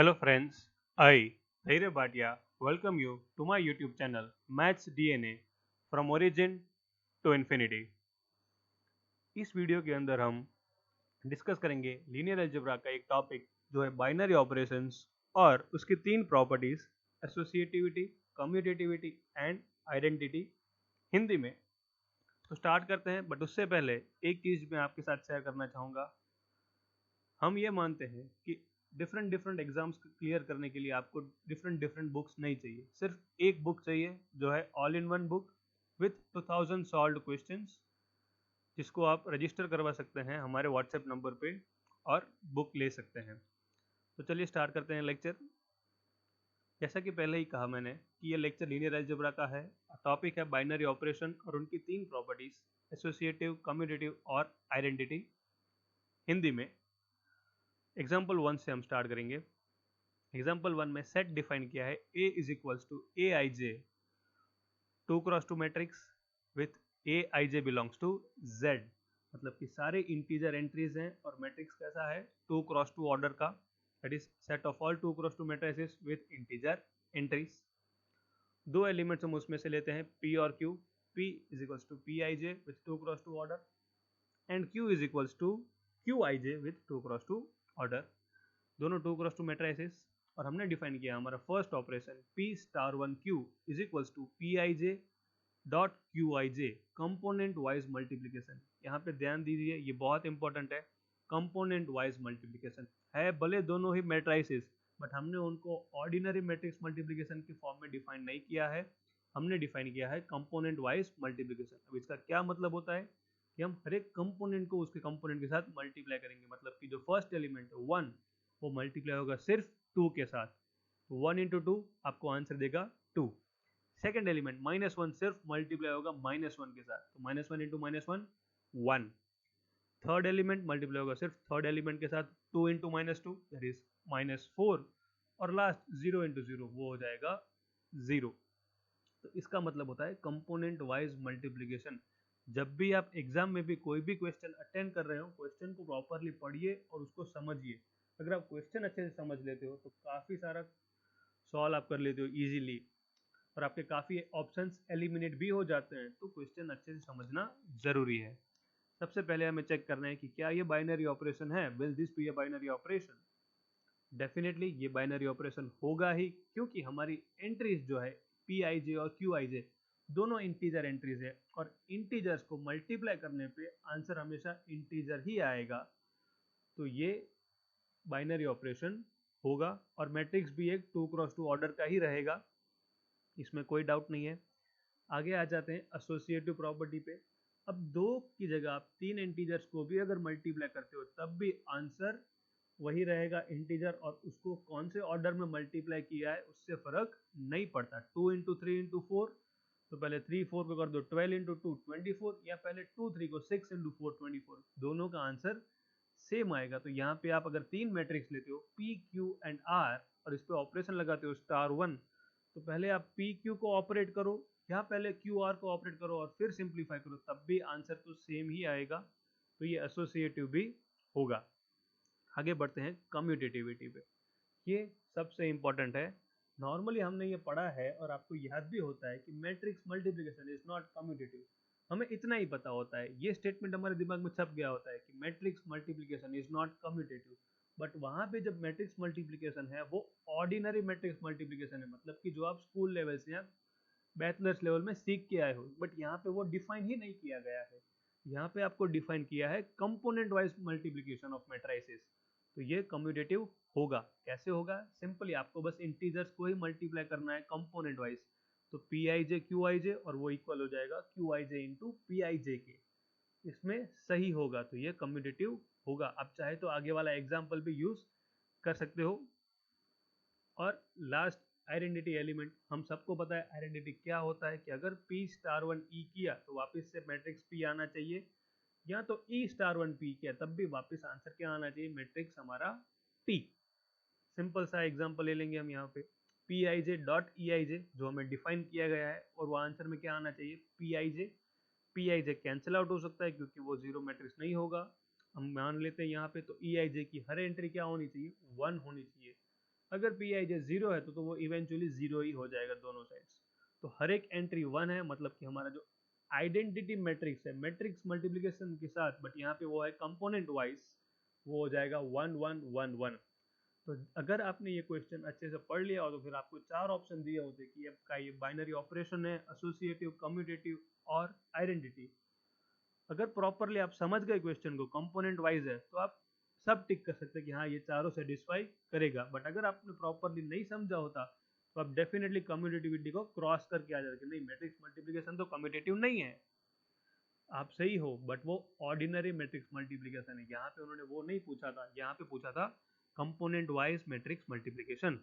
Hello friends, I, Dhairya Bhatia, welcome you to my YouTube channel Maths DNA from Origin to Infinity। इस video के अंदर हम discuss करेंगे linear algebra का एक टॉपिक जो है बाइनरी ऑपरेशंस और उसकी तीन properties associativity, commutativity and identity Hindi में। तो स्टार्ट करते हैं, बट उससे पहले एक चीज़ मैं आपके साथ शेयर करना चाहूँगा। हम ये मानते हैं कि डिफरेंट डिफरेंट एग्जाम्स क्लियर करने के लिए आपको डिफरेंट डिफरेंट बुक्स नहीं चाहिए, सिर्फ एक बुक चाहिए जो है all in one book with 2000 solved questions, जिसको आप रजिस्टर करवा सकते हैं हमारे व्हाट्सएप नंबर पे और बुक ले सकते हैं। तो चलिए स्टार्ट करते हैं लेक्चर। जैसा कि पहले ही कहा मैंने कि ये लेक्चर लीनियर अलजेब्रा का है। टॉपिक है बाइनरी ऑपरेशन और उनकी तीन प्रॉपर्टीज एसोसिएटिव, कम्यूटेटिव और आइडेंटिटी हिंदी में। एग्जाम्पल 1 से हम स्टार्ट करेंगे। एग्जाम्पल 1 में सेट डिफाइन किया है A is equals to a i j 2x2 matrix with a i j belongs to Z, मतलब कि सारे इंटीजर एंट्रीज हैं और मैट्रिक्स कैसा है 2x2 ऑर्डर का, that is set of all 2x2 matrices with integer entries. दो elements हम उसमें से लेते हैं P और Q। P is equals to p I j with 2x2 order and Q is equals to q I j with 2x2 order, दोनों 2x2 matrices. और हमने डिफाइन किया हमारा first operation P star 1 Q is equals to p I j dot q I j, component wise multiplication. यहाँ पे ध्यान दीजिए, ये बहुत इंपॉर्टेंट है। कंपोनेंट वाइज मल्टीप्लीकेशन है, भले दोनों ही मैट्रिसेस, बट हमने उनको ऑर्डिनरी मैट्रिक्स मल्टीप्लीकेशन के फॉर्म में डिफाइन नहीं किया है, हमने डिफाइन किया है कंपोनेंट वाइज मल्टीप्लीकेशन। अब इसका क्या मतलब होता है कि हम हर एक कंपोनेंट को उसके कंपोनेंट के साथ मल्टीप्लाई करेंगे, मतलब कि जो फर्स्ट एलिमेंट है 1 वो मल्टीप्लाई होगा सिर्फ 2 के साथ, तो 1 इंटू 2 आपको आंसर देगा 2। सेकेंड एलिमेंट -1 सिर्फ मल्टीप्लाई होगा -1 के साथ, तो -1 इंटू -1 1। थर्ड एलिमेंट मल्टीप्लाई होगा सिर्फ थर्ड एलिमेंट के साथ, 2 इंटू -2 दैट इज -4, और लास्ट 0 इंटू 0 वो हो जाएगा 0। तो इसका मतलब होता है कंपोनेंट वाइज मल्टीप्लीकेशन। जब भी आप एग्जाम में भी कोई भी क्वेश्चन अटेंड कर रहे हो, क्वेश्चन को प्रॉपरली पढ़िए और उसको समझिए। अगर आप क्वेश्चन अच्छे से समझ लेते हो तो काफ़ी सारा सॉल्व आप कर लेते हो इजीली, और आपके काफ़ी ऑप्शंस एलिमिनेट भी हो जाते हैं। तो क्वेश्चन अच्छे से समझना ज़रूरी है। सबसे पहले हमें चेक करना है कि क्या ये बाइनरी ऑपरेशन है। Will this be a binary operation? Definitely ये बाइनरी ऑपरेशन होगा ही, क्योंकि हमारी एंट्रीज जो है पी आई जे और क्यू आई जे दोनों इंटीजर एंट्रीज है, और इंटीजर्स को मल्टीप्लाई करने पे आंसर हमेशा इंटीजर ही आएगा। तो ये बाइनरी ऑपरेशन होगा, और मैट्रिक्स भी एक 2x2 ऑर्डर का ही रहेगा, इसमें कोई डाउट नहीं है। आगे आ जाते हैं एसोसिएटिव प्रॉपर्टी पे। अब दो की जगह आप तीन इंटीजर्स को भी अगर मल्टीप्लाई करते हो तब भी आंसर वही रहेगा इंटीजर, और उसको कौन से ऑर्डर में मल्टीप्लाई किया है उससे फर्क नहीं पड़ता। 2 इंटू 3 इंटू 4, तो पहले 3 4 को कर दो 12 इंटू 2 24, या पहले 2 3 को 6 इंटू 4 24, दोनों का आंसर सेम आएगा। तो यहाँ पे आप अगर तीन मैट्रिक्स लेते हो P Q एंड R और इस पे ऑपरेशन लगाते हो स्टार 1, तो पहले आप P Q को ऑपरेट करो, या पहले Q R को ऑपरेट करो और फिर सिंप्लीफाई करो, तब भी आंसर तो सेम ही आएगा। तो ये एसोसिएटिव भी होगा। आगे बढ़ते हैं कम्यूटेटिविटी पे। ये सबसे इंपॉर्टेंट है। नॉर्मली हमने ये पढ़ा है और आपको याद भी होता है कि matrix multiplication is not commutative. हमें इतना ही पता होता है, ये स्टेटमेंट हमारे दिमाग में छप गया होता है कि matrix multiplication is not commutative. But वहां पे जब मैट्रिक्स मल्टीप्लिकेशन है वो ऑर्डिनरी मैट्रिक्स मल्टीप्लिकेशन है, मतलब कि जो आप स्कूल लेवल से या बैचलर्स लेवल में सीख के आए हो, बट यहाँ पे वो डिफाइन ही नहीं किया गया है। यहाँ पे आपको डिफाइन किया है component wise multiplication of matrices. तो ये कम्यूटेटिव होगा। कैसे होगा? सिंपली आपको बस इंटीजर्स को ही मल्टीप्लाई करना है कंपोनेंट वाइज, तो पी आई जे क्यू आई जे, और वो इक्वल हो जाएगा क्यू आई जे इंटू पी आई जे के, इसमें सही होगा। तो ये कम्यूटेटिव होगा। आप चाहे तो आगे वाला एग्जाम्पल भी यूज कर सकते हो। और लास्ट आइडेंटिटी एलिमेंट, हम सबको पता है आइडेंटिटी क्या होता है, कि अगर P स्टार 1 E किया तो वापस से मैट्रिक्स P आना चाहिए, या तो E स्टार 1 P किया तब भी वापस आंसर क्या आना चाहिए, मैट्रिक्स हमारा P। सिंपल सा एग्जांपल ले लेंगे हम यहाँ पे, P I j dot E आई जे जो हमें डिफाइन किया गया है, और वो आंसर में क्या आना चाहिए P I J. P I J cancel out हो सकता है क्योंकि वो जीरो मैट्रिक्स नहीं होगा, हम मान लेते हैं यहाँ पे। तो ई आई जे की हर एंट्री क्या होनी चाहिए 1 होनी चाहिए। अगर पी आई जे 0 है तो वो इवेंचुअली 0 ही हो जाएगा दोनों साइड्स। तो हर एक एंट्री 1 है, मतलब कि हमारा जो आइडेंटिटी मैट्रिक्स है मैट्रिक्स मल्टीप्लिकेशन के साथ, बट यहाँ पे वो है कंपोनेंट वाइज, वो हो जाएगा 1 1 1 1। तो अगर आपने ये क्वेश्चन अच्छे से पढ़ लिया हो तो फिर आपको 4 ऑप्शन दिए होते कि आपका ये बाइनरी ऑपरेशन है, एसोसिएटिव, कम्यूटेटिव और आइडेंटिटी। अगर प्रॉपरली आप समझ गए क्वेश्चन को, कंपोनेंट वाइज है, तो आप सब टिक कर सकते हैं कि हाँ ये चारों सेटिस्फाई करेगा। बट अगर आपने प्रॉपरली नहीं समझा होता तो आप डेफिनेटली कम्यूटेटिविटी को क्रॉस करके आ जाते, नहीं मैट्रिक्स मल्टीप्लिकेशन तो कम्यूटेटिव नहीं है। आप सही हो, बट वो ऑर्डिनरी मैट्रिक्स मल्टीप्लिकेशन है। यहाँ पे उन्होंने वो नहीं पूछा था, यहाँ पे पूछा था कंपोनेंट वाइज मैट्रिक्स मल्टीप्लिकेशन।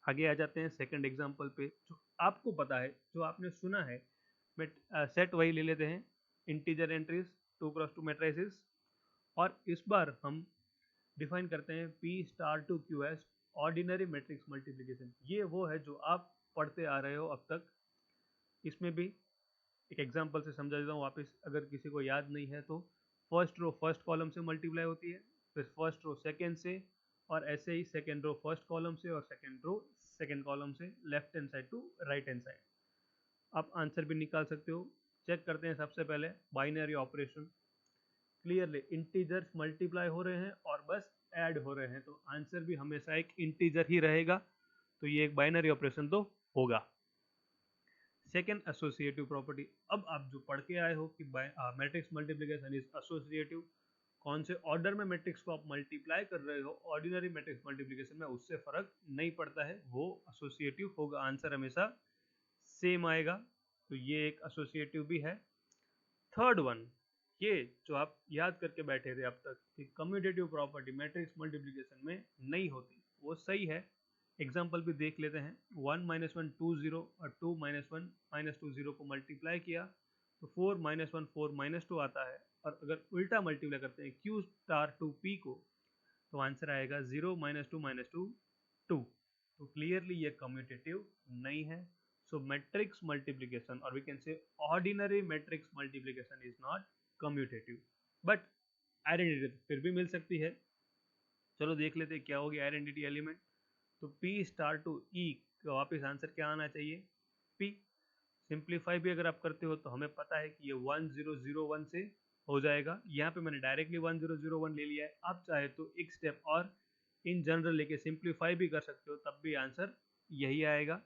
आगे आ जाते हैं सेकंड एग्जांपल पे, जो आपको पता है, जो आपने सुना है। सेट वही ले लेते हैं, इंटीजर एंट्रीज 2x2 मैट्रिसेस। और इस बार हम डिफाइन करते हैं P star two q as ordinary matrix multiplication. ये वो है जो आप पढ़ते आ रहे हो अब तक। इसमें भी एक एग्जांपल से समझा देता हूँ वापस, अगर किसी को याद नहीं है तो। फर्स्ट रो फर्स्ट कॉलम से मल्टीप्लाई होती है, फिर फर्स्ट रो सेकेंड से, और ऐसे ही सेकेंड रो फर्स्ट कॉलम से और सेकेंड रो सेकेंड कॉलम से, left hand side to right hand side. आप आंसर भी निकाल सकते हो। चेक करते हैं सबसे पहले binary operation. Clearly integers multiply हो रहे हैं और बस ऐड हो रहे हैं, तो आंसर भी हमेशा एक इंटीजर ही रहेगा। तो ये एक बाइनरी ऑपरेशन तो होगा। Second, associative property. अब आप जो पढ़ के आए हो कि मैट्रिक्स मल्टीप्लिकेशन इज एसोसिएटिव, कौन से ऑर्डर में मैट्रिक्स को आप मल्टीप्लाई कर रहे हो ऑर्डिनरी मैट्रिक्स मल्टीप्लिकेशन में, उससे फर्क नहीं पड़ता है, वो एसोसिएटिव होगा। आंसर हमेशा सेम आएगा। तो ये एक एसोसिएटिव भी है। थर्ड वन, ये जो आप याद करके बैठे थे अब तक कि कम्यूटेटिव प्रॉपर्टी मैट्रिक्स मल्टीप्लिकेशन में नहीं होती, वो सही है। एग्जाम्पल भी देख लेते हैं। 1 - 1 2 0 और 2 - 1 - 2 0 को मल्टीप्लाई किया तो 4 - 1 4 - 2 आता है। और अगर उल्टा मल्टीप्लाई करते हैं Q स्टार टू P को, तो आंसर आएगा 0 - 2 - 2 2। तो क्लियरली ये कम्यूटेटिव नहीं है। सो मैट्रिक्स मल्टीप्लिकेशन, और we can say ordinary matrix multiplication is not commutative, but identity फिर भी मिल सकती है। चलो देख लेते हैं क्या होगी आइडेंटिटी एलिमेंट। तो P स्टार टू E का वापस आंसर क्या आना चाहिए? P। सिंप्लीफाई भी अगर आप करते हो तो हमें पता है कि ये 1001 से हो जाएगा। यहाँ पे मैंने डायरेक्टली 1001 ले लिया है। आप चाहे तो एक स्टेप और इन जनरल लेके सिंप्लीफाई भी कर सकते हो, तब भी आंसर यही आएगा।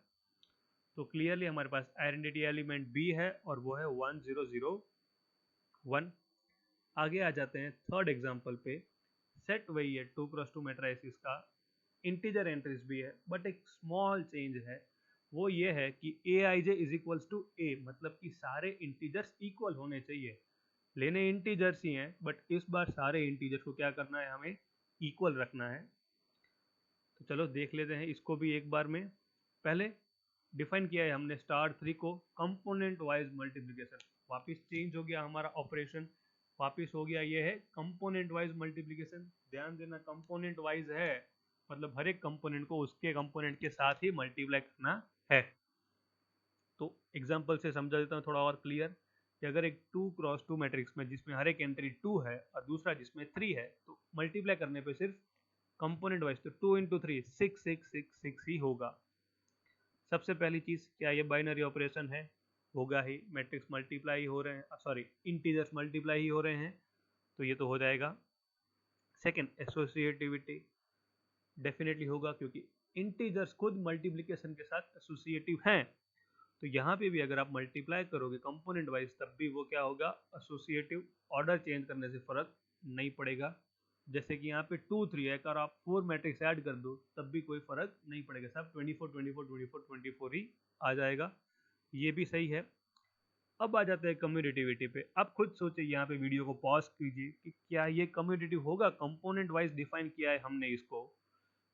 तो क्लियरली हमारे पास आइडेंटिटी एलिमेंट B है और वो है 1001। आगे आ जाते हैं थर्ड एग्जाम्पल पे। सेट वही है 2x2 मैट्रिसेस का, इंटीजर एंट्रीज भी है, बट एक स्मॉल चेंज है। वो ये है कि Aij is equals to A, मतलब कि सारे इंटीजर्स इक्वल होने चाहिए। लेने इंटीजर्स ही हैं, बट इस बार सारे इंटीजर्स को क्या करना है, हमें इक्वल रखना है। तो चलो देख लेते हैं इसको भी एक बार में। पहले डिफाइन किया है हमने स्टार 3 को कंपोनेंट वाइज मल्टीप्लिकेशन। वापिस चेंज हो गया हमारा ऑपरेशन, वापिस हो गया ये है कंपोनेंट वाइज मल्टीप्लिकेशन। ध्यान देना, कंपोनेंट वाइज है मतलब हर एक कंपोनेंट को उसके कंपोनेंट के साथ ही मल्टीप्लाई करना है। तो एग्जांपल से समझा देता हूँ थोड़ा और क्लियर, कि अगर एक 2x2 मैट्रिक्स में जिसमें हर एक एंट्री 2 है और दूसरा जिसमें 3 है, तो मल्टीप्लाई करने पे सिर्फ कंपोनेंट वाइज तो 2 × 3 6 6 6 6 ही होगा। सबसे पहली चीज, क्या ये बाइनरी ऑपरेशन है? होगा ही, मैट्रिक्स मल्टीप्लाई हो रहे हैं, सॉरी इंटीजर्स मल्टीप्लाई ही हो रहे हैं, तो ये तो हो जाएगा। सेकंड, एसोसिएटिविटी डेफिनेटली होगा, क्योंकि इंटीजर्स खुद मल्टीप्लिकेशन के साथ एसोसिएटिव हैं। तो यहाँ पे भी अगर आप मल्टीप्लाई करोगे कंपोनेंट वाइज, तब भी वो क्या होगा, एसोसिएटिव। ऑर्डर चेंज करने से फर्क नहीं पड़ेगा। जैसे कि यहाँ पे 2 3 है, अगर आप 4 मैट्रिक्स ऐड कर दो तब भी कोई फर्क नहीं पड़ेगा, सब 24 24 24 24 ही आ जाएगा। ये भी सही है। अब आ जाते हैं कम्यूटेटिविटी पे। आप खुद सोचिए, यहाँ पे वीडियो को पॉज कीजिए कि क्या ये कम्यूटेटिव होगा? कंपोनेंट वाइज डिफाइन किया है हमने इसको,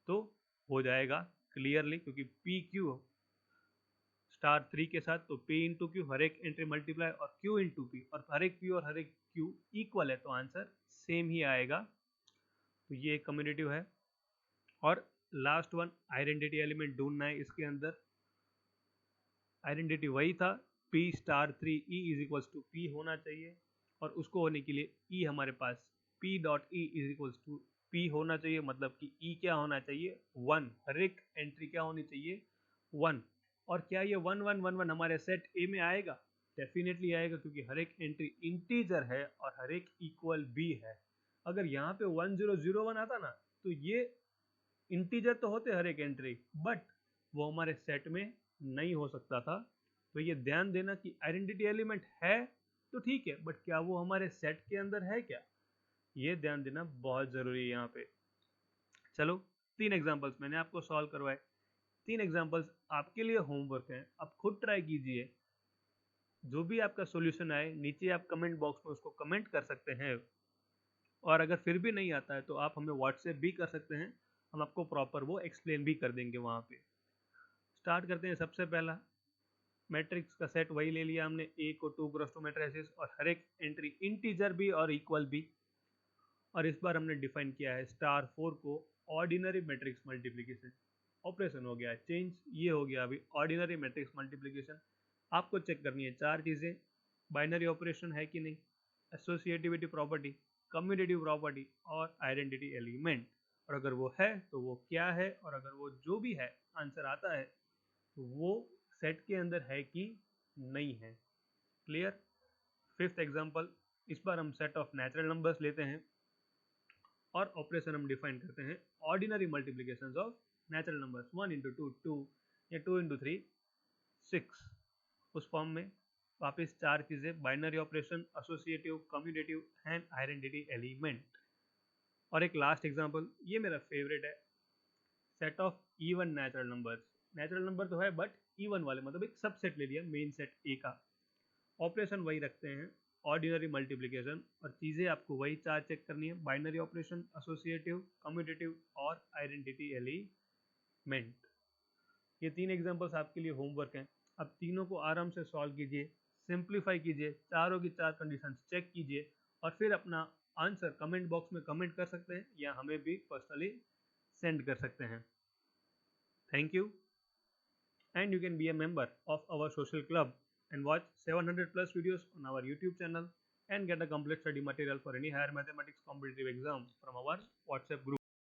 तो हो जाएगा क्लियरली, क्योंकि पी क्यू स्टार 3 के साथ तो P इंटू क्यू, हर एक एंट्री मल्टीप्लाई, और Q इंटू पी, और हर एक P और हर एक Q इक्वल है, तो आंसर सेम ही आएगा। तो ये एक कम्यूटेटिव है। और लास्ट वन, आइडेंटिटी एलिमेंट ढूंढना है इसके अंदर। आइडेंटिटी वही था, P star 3 E is equals to P होना चाहिए, और उसको होने के लिए E हमारे पास P dot e is equals to P होना चाहिए, मतलब कि E क्या होना चाहिए 1, हर एक एंट्री क्या होनी चाहिए 1। और क्या ये 1 1 1 1 हमारे सेट ए में आएगा? डेफिनेटली आएगा, क्योंकि हर एक एंट्री इंटीजर है और हर एक इक्वल बी है। अगर यहाँ पे 1001 आता ना, तो ये इंटीजर तो होते हर एक एंट्री, बट वो हमारे सेट में नहीं हो सकता था। तो ये ध्यान देना कि आइडेंटिटी एलिमेंट है तो ठीक है, बट क्या वो हमारे सेट के अंदर है क्या, ये ध्यान देना बहुत ज़रूरी है यहाँ पे। चलो 3 एग्जांपल्स मैंने आपको सॉल्व करवाए, 3 एग्जांपल्स आपके लिए होमवर्क हैं, आप खुद ट्राई कीजिए। जो भी आपका सॉल्यूशन आए नीचे आप कमेंट बॉक्स में उसको कमेंट कर सकते हैं, और अगर फिर भी नहीं आता है तो आप हमें व्हाट्सएप भी कर सकते हैं, हम आपको प्रॉपर वो एक्सप्लेन भी कर देंगे वहाँ पे। स्टार्ट करते हैं। सबसे पहला मैट्रिक्स का सेट वही ले लिया हमने, ए को 2 क्रॉस 2 मैट्रिसेस और हर एक एंट्री इंटीजर भी और इक्वल भी। और इस बार हमने डिफाइन किया है स्टार 4 को ऑर्डिनरी मैट्रिक्स मल्टीप्लिकेशन। ऑपरेशन हो गया चेंज, ये हो गया अभी ऑर्डिनरी मैट्रिक्स मल्टीप्लिकेशन। आपको चेक करनी है 4 चीज़ें, बाइनरी ऑपरेशन है कि नहीं, एसोसिएटिविटी प्रॉपर्टी, कम्यूटेटिव प्रॉपर्टी और आइडेंटिटी एलिमेंट। और अगर वो है तो वो क्या है, और अगर वो जो भी है आंसर आता है तो वो सेट के अंदर है कि नहीं है। क्लियर। 5th एग्जांपल, इस बार हम सेट ऑफ नेचुरल नंबर्स लेते हैं और ऑपरेशन हम डिफाइन करते हैं ordinary multiplications of natural numbers. 1 into 2 2 या 2 इंटू 3 6। उस फॉर्म में वापस 4 चीज़ें, binary operation, associative, commutative and identity element. और एक लास्ट एग्जांपल, ये मेरा फेवरेट है, set of even natural numbers. Natural number तो है बट इवन वाले, मतलब एक सबसेट ले लिया मेन सेट ए का। ऑपरेशन वही रखते हैं, ऑर्डिनरी मल्टीप्लिकेशन, और चीज़ें आपको वही 4 चेक करनी है, बाइनरी ऑपरेशन, एसोसिएटिव, कम्यूटेटिव और आइडेंटिटी एलिमेंट। ये 3 एग्जांपल्स आपके लिए होमवर्क हैं। अब तीनों को आराम से सॉल्व कीजिए, सिंप्लीफाई कीजिए, चारों की 4 कंडीशंस चेक कीजिए और फिर अपना आंसर कमेंट बॉक्स में कमेंट कर सकते हैं या हमें भी पर्सनली सेंड कर सकते हैं। Thank you, and you can be a member of our social club and watch 700 plus videos on our YouTube channel and get a complete study material for any higher mathematics competitive exam from our WhatsApp group.